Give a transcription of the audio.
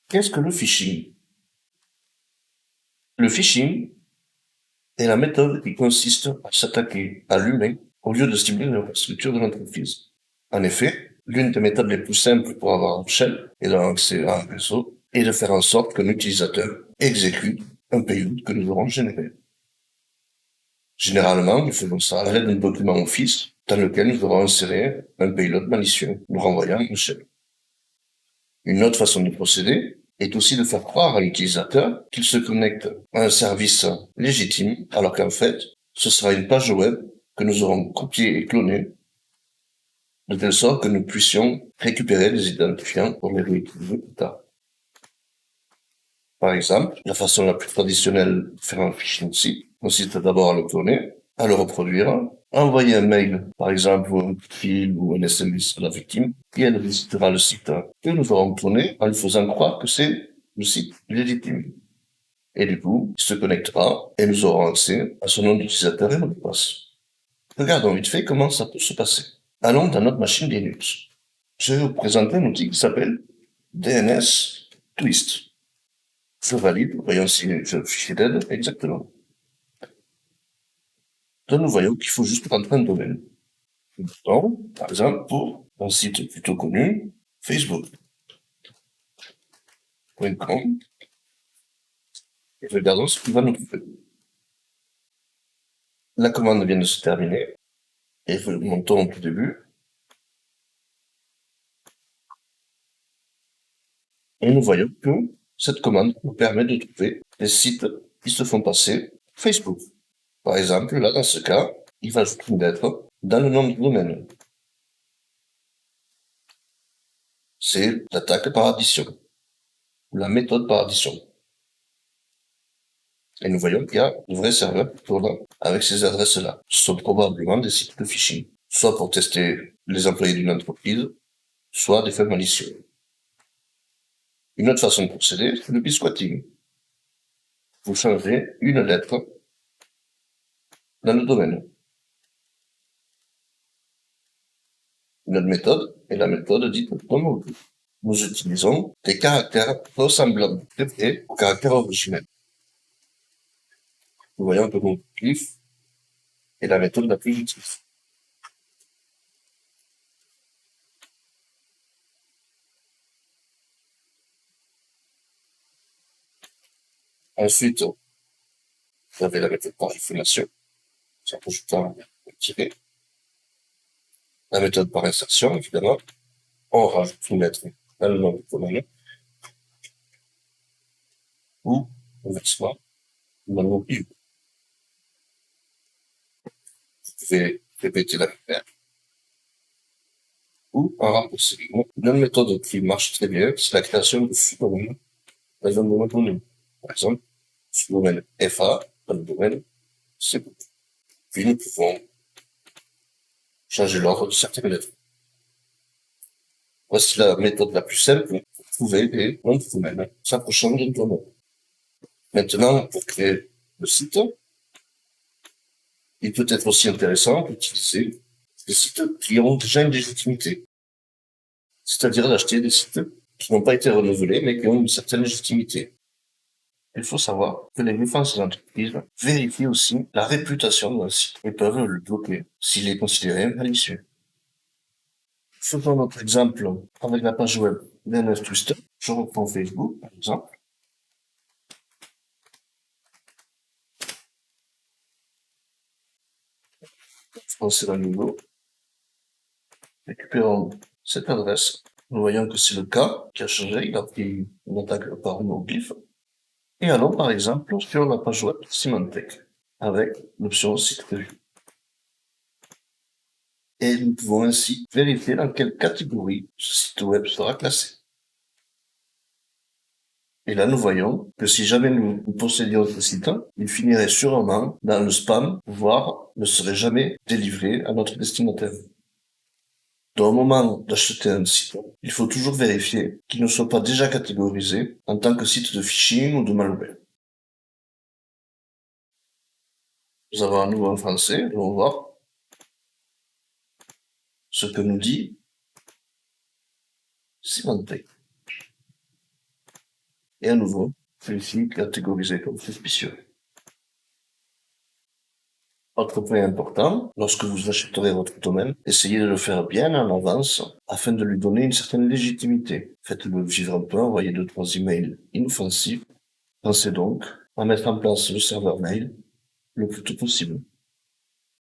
Qu'est-ce que le phishing? Le phishing est la méthode qui consiste à s'attaquer à l'humain au lieu de cibler l'infrastructure de l'entreprise. En effet, l'une des méthodes les plus simples pour avoir un shell et d'avoir accès à un réseau est de faire en sorte qu'un utilisateur exécute un payload que nous aurons généré. Généralement, nous faisons ça à l'aide d'un document Office dans lequel nous aurons inséré un payload malicieux, nous renvoyant un shell. Une autre façon de procéder est aussi de faire croire à l'utilisateur qu'il se connecte à un service légitime, alors qu'en fait, ce sera une page web que nous aurons copiée et clonée, de telle sorte que nous puissions récupérer les identifiants pour les réutiliser plus tard. Par exemple, la façon la plus traditionnelle de faire un phishing site consiste d'abord à le cloner, à le reproduire, à envoyer un mail, par exemple, ou un coup de fil ou un SMS à la victime, et elle visitera le site que nous aurons cloné en lui faisant croire que c'est le site légitime. Et du coup, il se connectera et nous aurons accès à son nom d'utilisateur et mot de passe. Regardons vite fait comment ça peut se passer. Allons dans notre machine Linux. Je vais vous présenter un outil qui s'appelle DNS Twist. Je valide, voyons si je fichier d'aide, exactement. Donc nous voyons qu'il faut juste rentrer un domaine. Donc, par exemple, pour un site plutôt connu, facebook.com, et regardons ce qu'il va nous trouver. La commande vient de se terminer, et montons au tout début. Et nous voyons que cette commande nous permet de trouver des sites qui se font passer Facebook. Par exemple, là, dans ce cas, il va ajouter une lettre dans le nom du domaine. C'est l'attaque par addition, ou la méthode par addition. Et nous voyons qu'il y a de vrais serveurs qui tournent avec ces adresses-là. Ce sont probablement des sites de phishing, soit pour tester les employés d'une entreprise, soit des faits malicieux. Une autre façon de procéder, c'est le bisquatting. Vous changez une lettre dans le domaine. Une autre méthode est la méthode dite homologue. Nous utilisons des caractères ressemblants très près aux caractères originels. Nous voyons que mon glyphe est la méthode la plus utile. Ensuite, vous avez la méthode par inflation, en rajoutant un tiret. La méthode par insertion, évidemment, on rajoute une lettre dans le nom du domaine, ou, inversement, dans le mot pivot. Vous pouvez répéter la même ou en remplacer. Une autre méthode qui marche très bien, c'est la création de sous-domaines dans un domaine donné. Par exemple, sous-domaine FA dans le domaine c'est bon. Puis nous pouvons changer l'ordre de certaines lettres. Voici la méthode la plus simple pour trouver des noms de domaine s'approchant d'un domaine. Maintenant, pour créer le site, il peut être aussi intéressant d'utiliser des sites qui ont déjà une légitimité. C'est-à-dire d'acheter des sites qui n'ont pas été renouvelés, mais qui ont une certaine légitimité. Il faut savoir que les défenses d'entreprise vérifient aussi la réputation d'un site et peuvent le bloquer s'il est considéré malicieux. Faisons notre exemple avec la page web DNS Twister. Je reprends Facebook, par exemple. C'est à nouveau. Récupérons cette adresse. Nous voyons que c'est le cas qui a changé. Il a pris une attaque par monoglyphe. Et allons, par exemple, sur la page web Symantec avec l'option site prévu. Et nous pouvons ainsi vérifier dans quelle catégorie ce site web sera classé. Et là, nous voyons que si jamais nous possédions ce site, il finirait sûrement dans le spam, voire ne serait jamais délivré à notre destinataire. Au moment d'acheter un site, il faut toujours vérifier qu'il ne soit pas déjà catégorisé en tant que site de phishing ou de malware. Nous avons un nouveau en français, et on va voir ce que nous dit Symantec. Et à nouveau, celui-ci catégorisé comme suspicieux. Autre point important, lorsque vous achèterez votre domaine, essayez de le faire bien en avance afin de lui donner une certaine légitimité. Faites-le vivre un peu, envoyez 2-3 emails inoffensifs. Pensez donc à mettre en place le serveur mail le plus tôt possible.